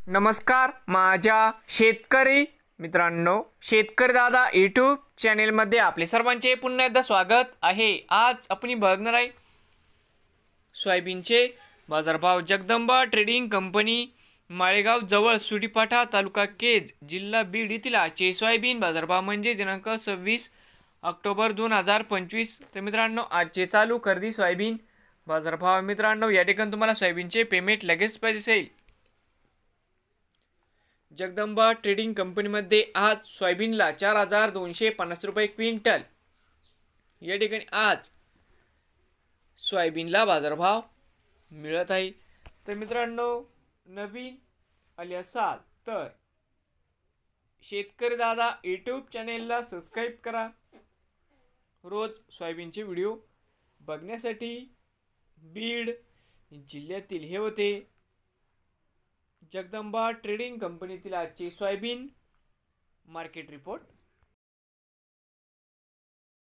नमस्कार माझ्या शेतकरी मित्रांनो, शेतकरी दादा यूट्यूब चॅनेलमध्ये आपले सर्वांचे पुन्हा एकदा स्वागत आहे। आज आपण बघणार आहे सोयाबीनचे बाजारभाव। जगदंबा ट्रेडिंग कंपनी माळेगाव जवळ सुडीपाठा तालुका केज जिल्हा बीड येथील आजचे सोयाबीन बाजारभाव म्हणजे दिनांक 26 ऑक्टोबर 2025। तर मित्रांनो, आजचे चालू खरेदी सोयाबीन बाजारभाव मित्रांनो, या ठिकाणी तुम्हाला सोयाबीनचे पेमेंट लगेच पाहिजे असेल जगदंबा ट्रेडिंग कंपनीमध्ये आज सोयाबीनला 4250 रुपये क्विंटल या ठिकाणी आज सोयाबीनला बाजारभाव मिळत आहे। तर मित्रांनो, नवीन आले असाल तर शेतकरी दादा यूट्यूब चॅनेलला सबस्क्राईब करा रोज सोयाबीनचे व्हिडिओ बघण्यासाठी। बीड जिल्ह्यातील हे होते जगदंबा ट्रेडिंग कंपनीतील आजचे सोयाबीन मार्केट रिपोर्ट।